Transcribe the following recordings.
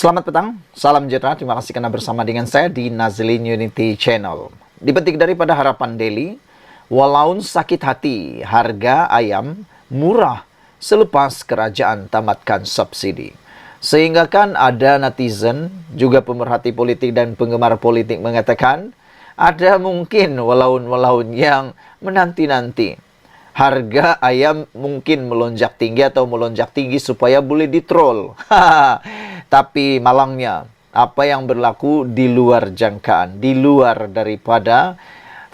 Selamat petang, salam sejahtera. Terima kasih karena bersama dengan saya di Nazlin Unity Channel. Dipetik daripada Harapan Daily, walau sakit hati, harga ayam murah selepas kerajaan tamatkan subsidi. Sehingga kan ada netizen, juga pemerhati politik dan penggemar politik mengatakan, ada mungkin walaun-walaun yang menanti-nanti. Harga ayam mungkin melonjak tinggi atau melonjak tinggi supaya boleh ditrol. Tapi malangnya, apa yang berlaku di luar jangkaan, di luar daripada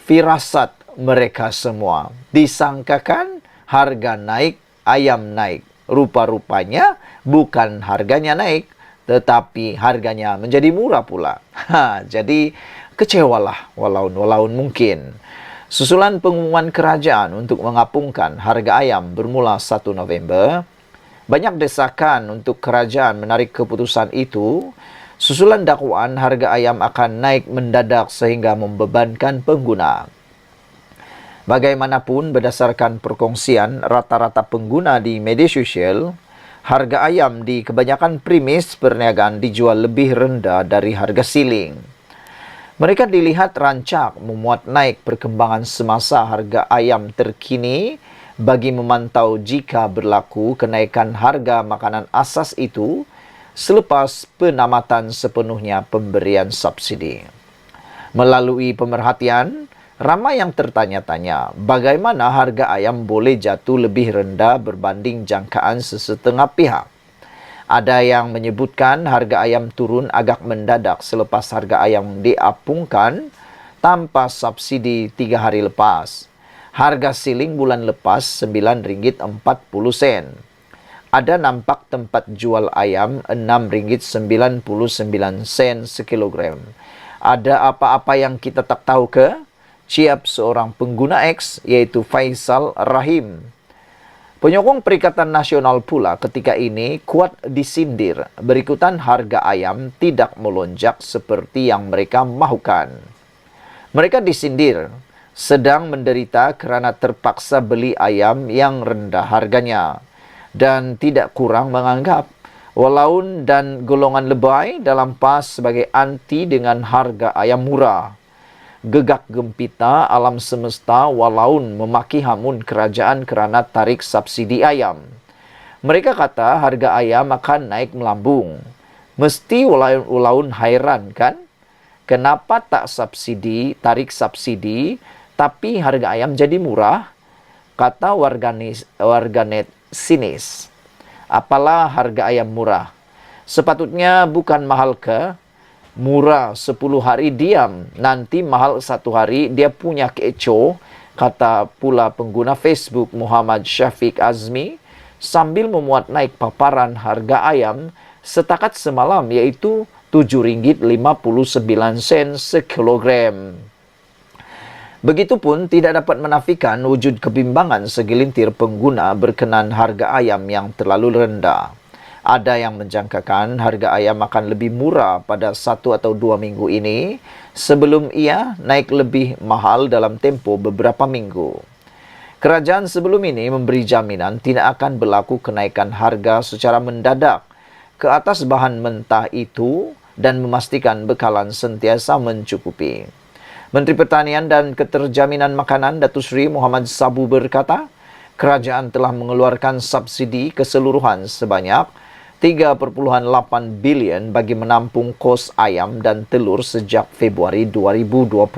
firasat mereka semua. Disangkakan harga naik, ayam naik. Rupa-rupanya bukan harganya naik, tetapi harganya menjadi murah pula. Jadi kecewalah walaun-walaun mungkin. Susulan pengumuman kerajaan untuk mengapungkan harga ayam bermula 1 November, banyak desakan untuk kerajaan menarik keputusan itu. Susulan dakwaan harga ayam akan naik mendadak sehingga membebankan pengguna. Bagaimanapun, berdasarkan perkongsian rata-rata pengguna di media sosial, harga ayam di kebanyakan premis perniagaan dijual lebih rendah dari harga siling. Mereka dilihat rancak memuat naik perkembangan semasa harga ayam terkini bagi memantau jika berlaku kenaikan harga makanan asas itu selepas penamatan sepenuhnya pemberian subsidi. Melalui pemerhatian, ramai yang tertanya-tanya bagaimana harga ayam boleh jatuh lebih rendah berbanding jangkaan sesetengah pihak. Ada yang menyebutkan harga ayam turun agak mendadak selepas harga ayam diapungkan tanpa subsidi 3 hari lepas. Harga siling bulan lepas RM9.40. Ada nampak tempat jual ayam RM6.99 sekilogram. Ada apa-apa yang kita tak tahu ke? Ciap seorang pengguna X yaitu Faisal Rahim. Penyokong Perikatan Nasional pula ketika ini kuat disindir berikutan harga ayam tidak melonjak seperti yang mereka mahukan. Mereka disindir sedang menderita kerana terpaksa beli ayam yang rendah harganya dan tidak kurang menganggap walaun dan golongan lebay dalam PAS sebagai anti dengan harga ayam murah. Gegak gempita alam semesta walaun memaki hamun kerajaan kerana tarik subsidi ayam. Mereka kata harga ayam akan naik melambung. Mesti walaun hairan kan? Kenapa tak tarik subsidi tapi harga ayam jadi murah? Kata warganet sinis. Apalah harga ayam murah? Sepatutnya bukan mahal ke? Murah 10 hari diam, nanti mahal 1 hari dia punya kecoh, kata pula pengguna Facebook Muhammad Syafiq Azmi sambil memuat naik paparan harga ayam setakat semalam iaitu RM7.59 sekilogram. Begitupun tidak dapat menafikan wujud kebimbangan segelintir pengguna berkenan harga ayam yang terlalu rendah. Ada yang menjangkakan harga ayam akan lebih murah pada 1 atau 2 minggu ini sebelum ia naik lebih mahal dalam tempoh beberapa minggu. Kerajaan sebelum ini memberi jaminan tidak akan berlaku kenaikan harga secara mendadak ke atas bahan mentah itu dan memastikan bekalan sentiasa mencukupi. Menteri Pertanian dan Keterjaminan Makanan Datuk Seri Muhammad Sabu berkata, kerajaan telah mengeluarkan subsidi keseluruhan sebanyak 3.8 bilion bagi menampung kos ayam dan telur sejak Februari 2022.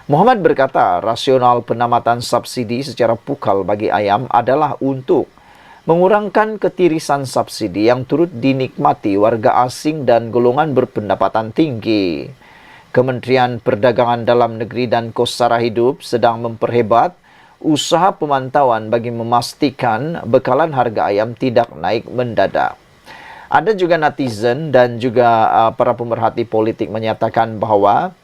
Muhammad berkata, rasional penamatan subsidi secara pukal bagi ayam adalah untuk mengurangkan ketirisan subsidi yang turut dinikmati warga asing dan golongan berpendapatan tinggi. Kementerian Perdagangan Dalam Negeri dan Kos Sara Hidup sedang memperhebat usaha pemantauan bagi memastikan bekalan harga ayam tidak naik mendadak. Ada juga netizen dan juga para pemerhati politik menyatakan bahawa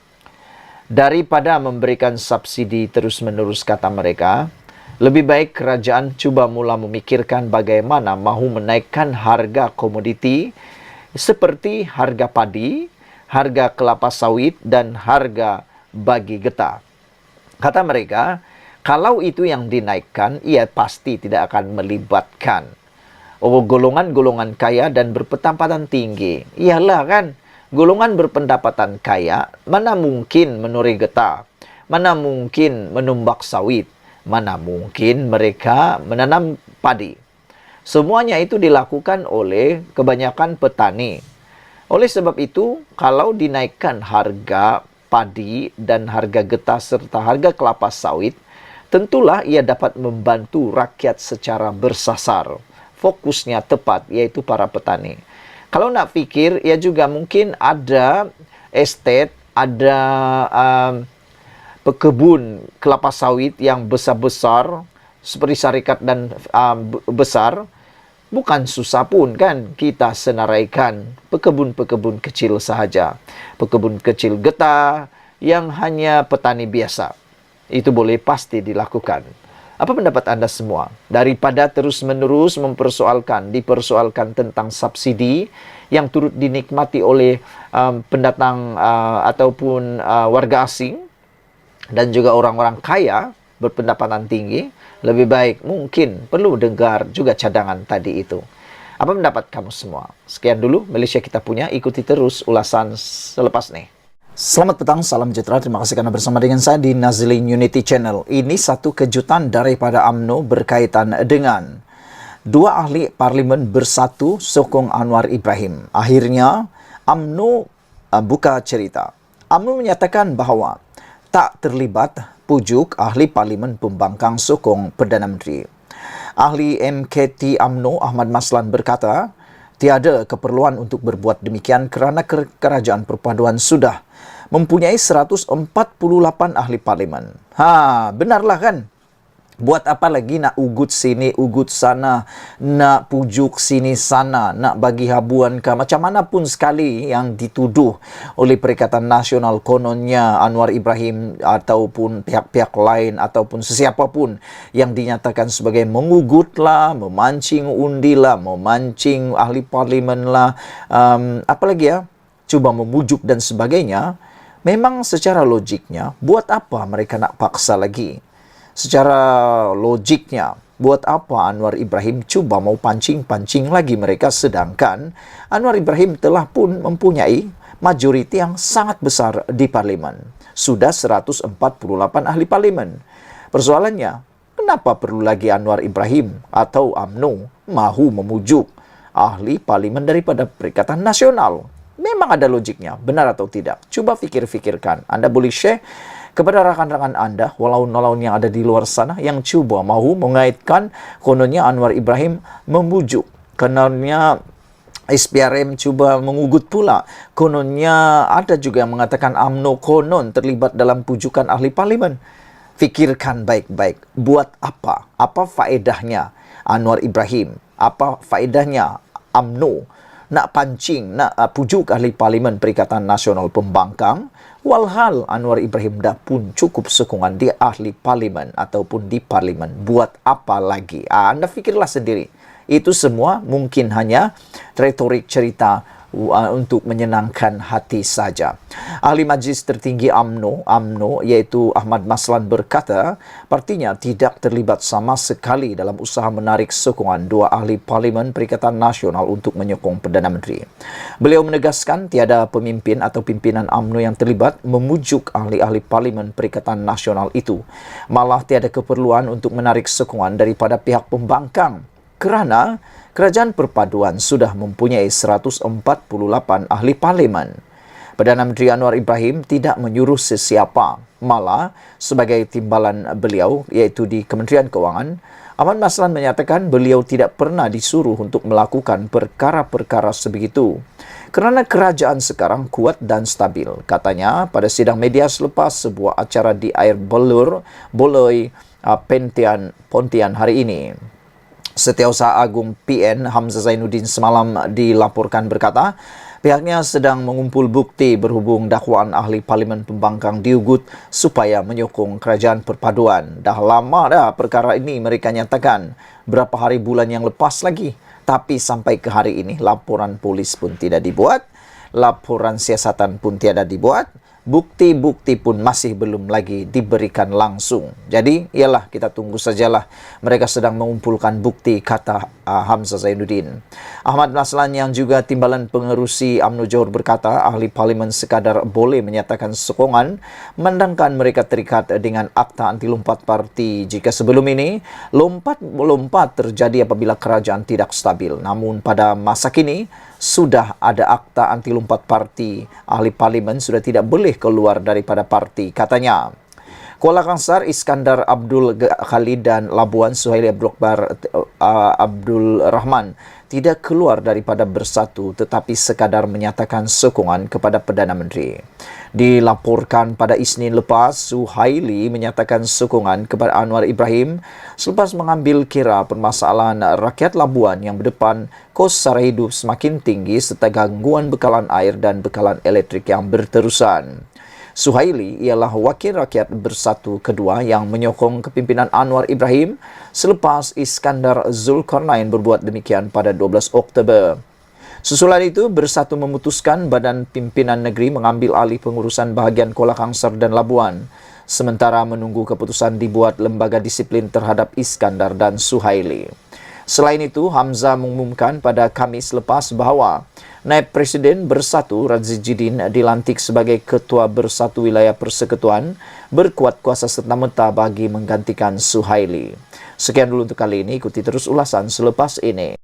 daripada memberikan subsidi terus-menerus kata mereka, lebih baik kerajaan cuba mula memikirkan bagaimana mahu menaikkan harga komoditi seperti harga padi, harga kelapa sawit dan harga bagi getah. Kata mereka, kalau itu yang dinaikkan, ia pasti tidak akan melibatkan Oh, golongan-golongan kaya dan berpendapatan tinggi. Iyalah kan, golongan berpendapatan kaya, mana mungkin menuri getah, mana mungkin menumbak sawit, mana mungkin mereka menanam padi. Semuanya itu dilakukan oleh kebanyakan petani. Oleh sebab itu, kalau dinaikkan harga padi dan harga getah serta harga kelapa sawit, tentulah ia dapat membantu rakyat secara bersasar. Fokusnya tepat, yaitu para petani. Kalau nak fikir, ia juga mungkin ada estate, ada pekebun kelapa sawit yang besar-besar, seperti syarikat dan besar. Bukan susah pun kan kita senaraikan pekebun-pekebun kecil sahaja. Pekebun kecil getah yang hanya petani biasa. Itu boleh pasti dilakukan. Apa pendapat Anda semua? Daripada terus-menerus dipersoalkan tentang subsidi yang turut dinikmati oleh pendatang ataupun warga asing dan juga orang-orang kaya berpendapatan tinggi, lebih baik mungkin perlu dengar juga cadangan tadi itu. Apa pendapat kamu semua? Sekian dulu Malaysia Kita Punya, ikuti terus ulasan selepas nih. Selamat petang, salam sejahtera. Terima kasih karena bersama dengan saya di Nazlin Unity Channel. Ini satu kejutan daripada UMNO berkaitan dengan dua ahli parlimen bersatu sokong Anwar Ibrahim. Akhirnya UMNO buka cerita. UMNO menyatakan bahawa tak terlibat pujuk ahli parlimen pembangkang sokong Perdana Menteri. Ahli MKT UMNO Ahmad Maslan berkata, tiada keperluan untuk berbuat demikian kerana kerajaan perpaduan sudah mempunyai 148 ahli parlimen. Benarlah kan? Buat apa lagi nak ugut sini, ugut sana, nak pujuk sini sana, nak bagi habuan ke macam mana pun sekali yang dituduh oleh Perikatan Nasional kononnya Anwar Ibrahim ataupun pihak-pihak lain ataupun sesiapa pun yang dinyatakan sebagai mengugutlah, memancing undi lah, memancing ahli parlimen lah, apa lagi ya, cuba memujuk dan sebagainya. Memang secara logiknya, buat apa mereka nak paksa lagi? Secara logiknya, buat apa Anwar Ibrahim cuba mau pancing-pancing lagi mereka, sedangkan Anwar Ibrahim telah pun mempunyai majoriti yang sangat besar di parlimen. Sudah 148 ahli parlimen. Persoalannya, kenapa perlu lagi Anwar Ibrahim atau UMNO mahu memujuk ahli parlimen daripada Perikatan Nasional? Memang ada logiknya, benar atau tidak? Coba fikir-fikirkan. Anda boleh share kepada rakan-rakan Anda, walaun-walaun yang ada di luar sana, yang cuba mahu mengaitkan kononnya Anwar Ibrahim membujuk. Kononnya SPRM cuba mengugut pula. Kononnya ada juga yang mengatakan UMNO konon terlibat dalam pujukan ahli parlimen. Fikirkan baik-baik. Buat apa? Apa faedahnya Anwar Ibrahim? Apa faedahnya UMNO nak pancing, nak pujuk ahli parlimen Perikatan Nasional Pembangkang, walhal Anwar Ibrahim dah pun cukup sokongan di ahli parlimen ataupun di parlimen. Buat apa lagi? Anda fikirlah sendiri. Itu semua mungkin hanya retorik cerita untuk menyenangkan hati saja. Ahli Majlis Tertinggi UMNO iaitu Ahmad Maslan berkata, partinya tidak terlibat sama sekali dalam usaha menarik sokongan dua ahli parlimen Perikatan Nasional untuk menyokong Perdana Menteri. Beliau menegaskan tiada pemimpin atau pimpinan UMNO yang terlibat memujuk ahli-ahli parlimen Perikatan Nasional itu. Malah tiada keperluan untuk menarik sokongan daripada pihak pembangkang kerana Kerajaan Perpaduan sudah mempunyai 148 ahli parlimen. Perdana Menteri Anwar Ibrahim tidak menyuruh sesiapa, malah sebagai timbalan beliau iaitu di Kementerian Kewangan, Ahmad Maslan menyatakan beliau tidak pernah disuruh untuk melakukan perkara-perkara sebegitu. Kerana kerajaan sekarang kuat dan stabil, katanya pada sidang media selepas sebuah acara di Air Boloi Pontian hari ini. Setiausaha Agung PN Hamzah Zainuddin semalam dilaporkan berkata, pihaknya sedang mengumpul bukti berhubung dakwaan ahli parlimen pembangkang diugut supaya menyokong Kerajaan Perpaduan. Dah lama dah perkara ini mereka nyatakan, berapa hari bulan yang lepas lagi. Tapi sampai ke hari ini laporan polis pun tidak dibuat, laporan siasatan pun tiada dibuat. bukti-bukti pun masih belum lagi diberikan langsung. Jadi, ialah kita tunggu sajalah. Mereka sedang mengumpulkan bukti, kata Hamzah Zainuddin. Ahmad Naslan yang juga timbalan pengerusi UMNO Johor berkata, ahli parlimen sekadar boleh menyatakan sokongan memandangkan mereka terikat dengan akta anti lompat parti jika sebelum ini lompat terjadi apabila kerajaan tidak stabil. Namun pada masa kini sudah ada akta anti lompat parti, ahli parlimen sudah tidak boleh keluar daripada parti, katanya. Kuala Kangsar, Iskandar Abdul Khalid dan Labuan Suhaili Abdul Rahman tidak keluar daripada Bersatu tetapi sekadar menyatakan sokongan kepada Perdana Menteri. Dilaporkan pada Isnin lepas, Suhaili menyatakan sokongan kepada Anwar Ibrahim selepas mengambil kira permasalahan rakyat Labuan yang berdepan kos sara hidup semakin tinggi serta gangguan bekalan air dan bekalan elektrik yang berterusan. Suhaili ialah wakil rakyat Bersatu kedua yang menyokong kepimpinan Anwar Ibrahim selepas Iskandar Zulkarnain berbuat demikian pada 12 Oktober. Susulan itu, Bersatu memutuskan Badan Pimpinan Negeri mengambil alih pengurusan bahagian Kuala Kangsar dan Labuan, sementara menunggu keputusan dibuat lembaga disiplin terhadap Iskandar dan Suhaili. Selain itu, Hamzah mengumumkan pada Khamis lepas bahawa Naib Presiden Bersatu Razzie Jidin dilantik sebagai Ketua Bersatu Wilayah Persekutuan berkuat kuasa serta-merta bagi menggantikan Suhaili. Sekian dulu untuk kali ini, ikuti terus ulasan selepas ini.